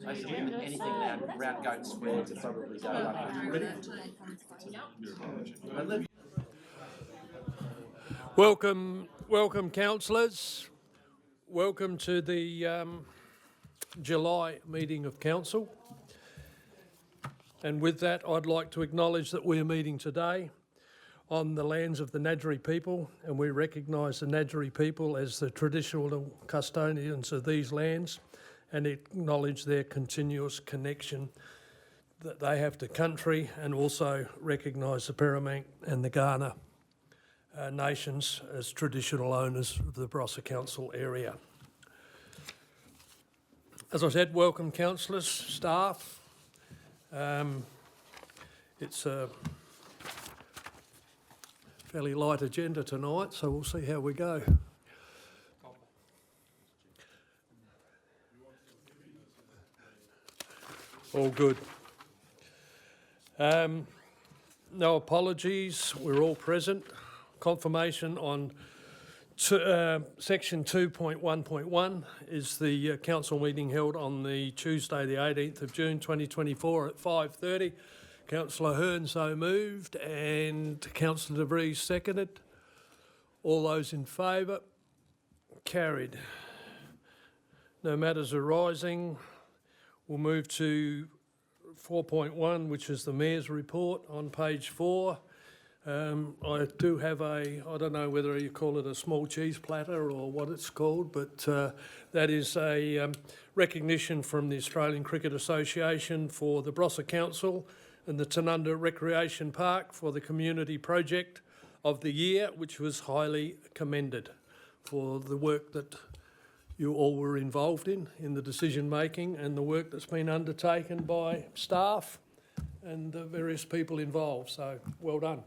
Basically, anything around Goat Square to probably go up. Welcome, councillors. Welcome to the July meeting of council. And with that, I'd like to acknowledge that we are meeting today on the lands of the Nadgeri people, and we recognise the Nadgeri people as the traditional custodians of these lands and acknowledge their continuous connection that they have to country, and also recognise the Paramount and the Kaurna nations as traditional owners of the Barossa Council area. As I said, welcome councillors, staff. It's a fairly light agenda tonight, so we'll see how we go. All good. No apologies, we're all present. Confirmation on section 2.1.1 is the council meeting held on the Tuesday the 18th of June 2024 at 5:30. Councillor Hearn so moved and Councillor De Vries seconded. All those in favour? Carried. No matters arising. We'll move to 4.1, which is the Mayor's report on page 4. I do have I don't know whether you call it a small cheese platter or what it's called, but that is a recognition from the Australian Cricket Association for the Barossa Council and the Tanunda Recreation Park for the community project of the year, which was highly commended for the work that you all were involved in the decision making and the work that's been undertaken by staff and the various people involved. So well done.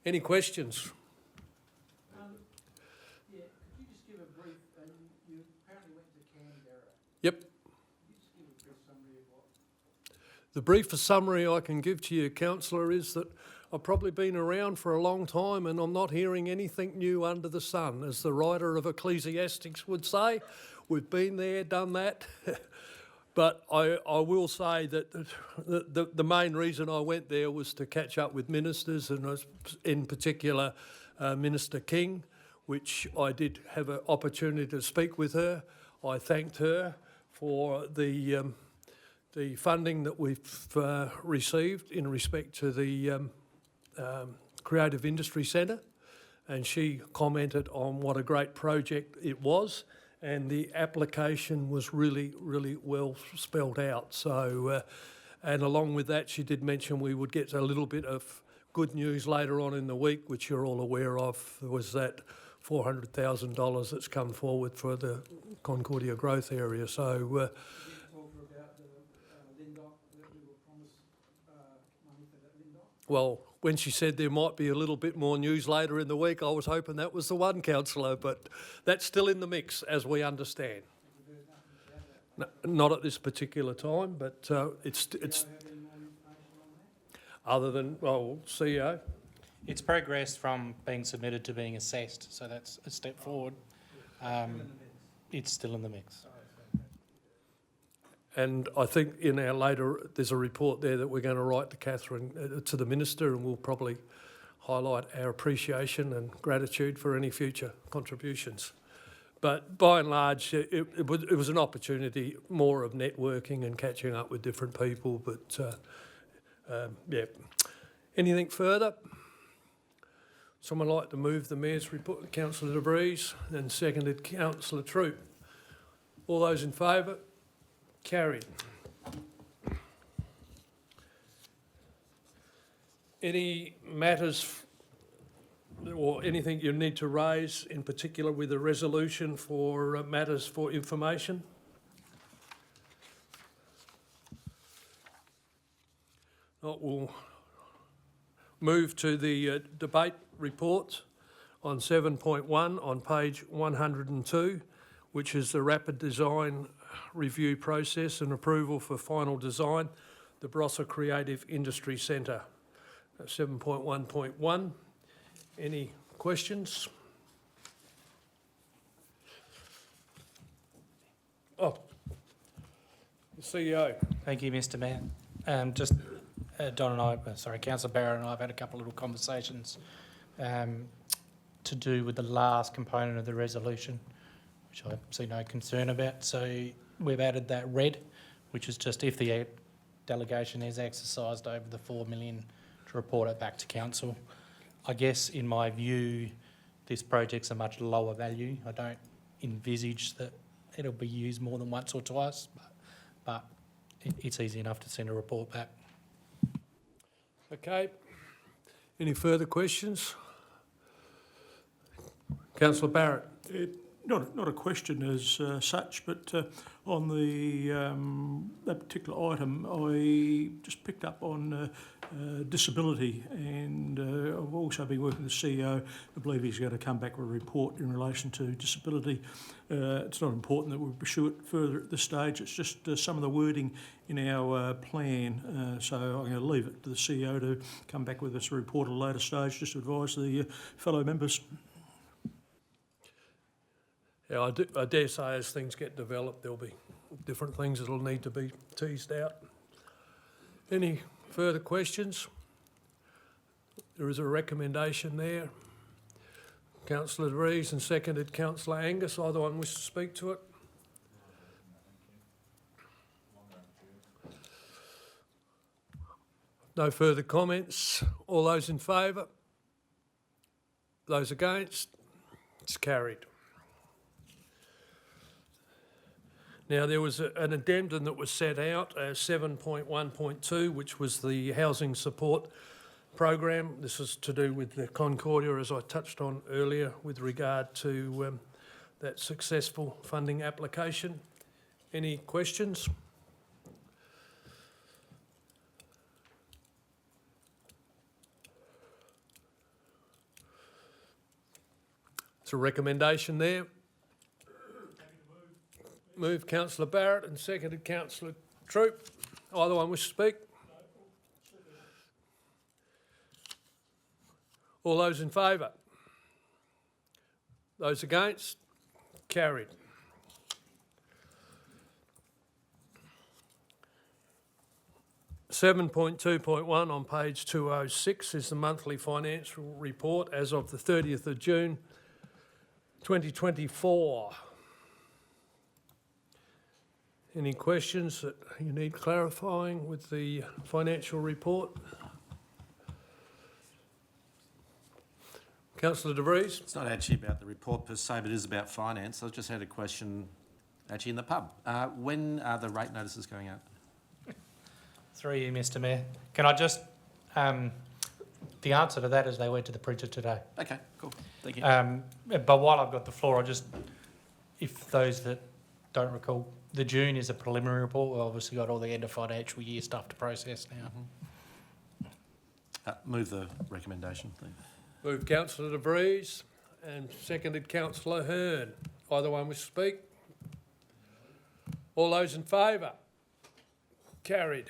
Any questions? Yeah, could you just give a brief, you apparently went to Canberra. Yep. Could you just give a brief summary of what? The brief summary I can give to you, councillor, is that I've probably been around for a long time and I'm not hearing anything new under the sun. As the writer of Ecclesiastics would say, we've been there, done that. But I will say that the main reason I went there was to catch up with ministers, and in particular Minister King, which I did have an opportunity to speak with her. I thanked her for the funding that we've received in respect to the Creative Industry Centre, and she commented on what a great project it was. And the application was really, really well spelled out. So, and along with that, she did mention we would get a little bit of good news later on in the week, which you're all aware of. There was that $400,000 that's come forward for the Concordia growth area. So, Did you talk about the Lindoc, that we were promised money for that Lindoc? well, when she said there might be a little bit more news later in the week, I was hoping that was the one, councillor, but that's still in the mix, as we understand. No, not at this particular time, but it's other than, well, CEO. It's progressed from being submitted to being assessed, so that's a step forward. It's still in the mix. And I think in our later, there's a report there that we're going to write to Catherine, to the Minister, and we'll probably highlight our appreciation and gratitude for any future contributions. But by and large, it was an opportunity more of networking and catching up with different people. But yeah, anything further? Someone like to move the Mayor's report? Councillor De Vries, and seconded Councillor Troop. All those in favour? Carried. Any matters or anything you need to raise in particular with a resolution for matters for information? We'll move to the debate report on 7.1 on page 102, which is the rapid design review process and approval for final design, the Barossa Creative Industry Centre. 7.1.1. Any questions? Oh, The CEO. Thank you, Mr Mayor. Councillor Barrett and I have had a couple of little conversations to do with the last component of the resolution, which I see no concern about. So we've added that red, which is just if the delegation is exercised over the 4 million, to report it back to council. I guess in my view, this project's a much lower value. I don't envisage that it'll be used more than once or twice, but it's easy enough to send a report back. Okay. Any further questions? Councillor Barrett. Not a question as such, but on the that particular item, I just picked up on disability, and I've also been working with the CEO. I believe he's going to come back with a report in relation to disability. It's not important that we pursue it further at this stage. It's just some of the wording in our plan. So I'm going to leave it to the CEO to come back with us a report at a later stage, just to advise the fellow members. Yeah, I dare say as things get developed, there'll be different things that'll need to be teased out. Any further questions? There is a recommendation there. Councillor De Vries and seconded Councillor Angus. Either one wish to speak to it? No further comments. All those in favour? Those against? It's carried. Now, there was an addendum that was set out, 7.1.2, which was the housing support program. This is to do with the Concordia, as I touched on earlier, with regard to that successful funding application. Any questions? It's a recommendation there. Moved Councillor Barrett and seconded Councillor Troop. Either one wish to speak? All those in favour? Those against? Carried. (7.2.1) on page 206 is the monthly financial report as of the 30th of June 2024. Any questions that you need clarifying with the financial report? Councillor De Vries. It's not actually about the report per se, but it is about finance. I just had a question actually in the pub. When are the rate notices going out? Through you, Mr Mayor. Can I just... the answer to that is they went to the printer today. Okay, cool. Thank you. But while I've got the floor, if those that don't recall, the June is a preliminary report. We've obviously got all the end of financial year stuff to process now. Move the recommendation, please. Moved Councillor De Vries and seconded Councillor Hearn. Either one wish to speak? All those in favour? Carried.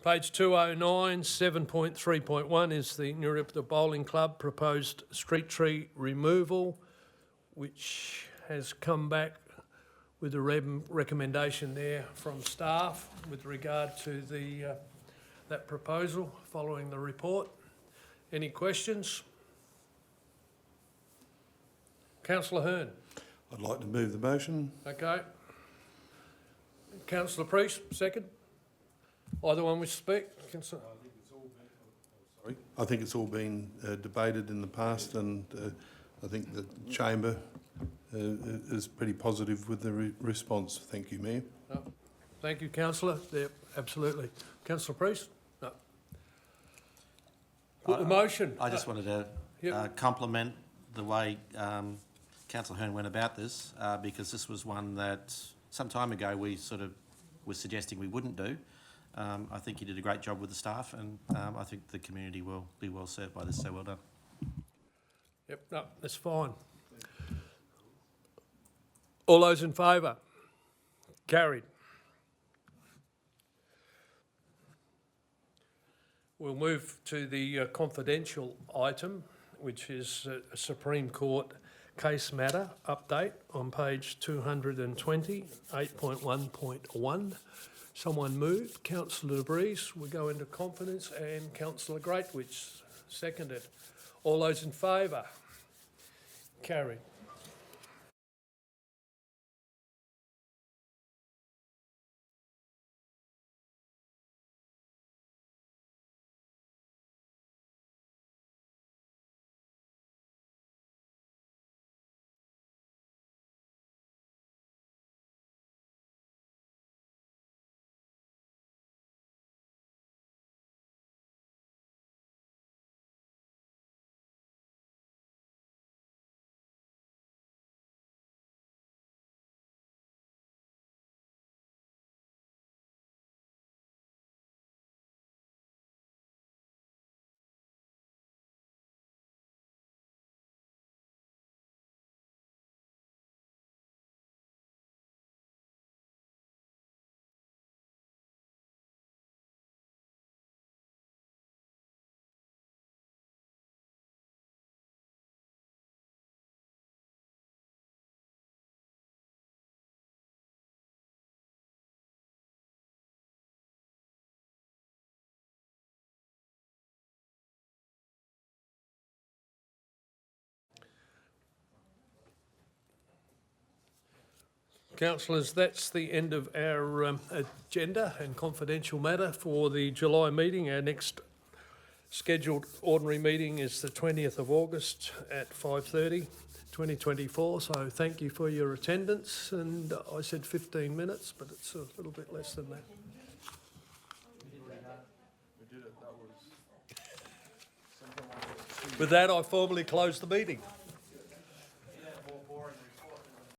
Page 209, 7.3.1 is the Nuripta Bowling Club proposed street tree removal, which has come back with a recommendation there from staff with regard to that proposal following the report. Any questions? Councillor Hearn. I'd like to move the motion. Okay. Councillor Priest, second. Either one wish to speak? I think it's all been debated in the past, and I think the chamber is pretty positive with the response. Thank you, Mayor. No. Thank you, Councillor. Yeah, absolutely. Councillor Priest? No. Put the motion. I just wanted to compliment the way Councillor Hearn went about this, because this was one that some time ago we sort of were suggesting we wouldn't do. I think you did a great job with the staff, and I think the community will be well served by this, so well done. Yep, no, that's fine. All those in favour? Carried. We'll move to the confidential item, which is a Supreme Court case matter update on page 220, 8.1.1. Someone moved, Councillor DeBreeze. We go into confidence, and Councillor Greatwich seconded. All those in favour? Carried. Councillors, that's the end of our agenda and confidential matter for the July meeting. Our next scheduled ordinary meeting is the 20th of August at 5:30, 2024. So thank you for your attendance. And I said 15 minutes, but it's a little bit less than that. With that, I formally close the meeting.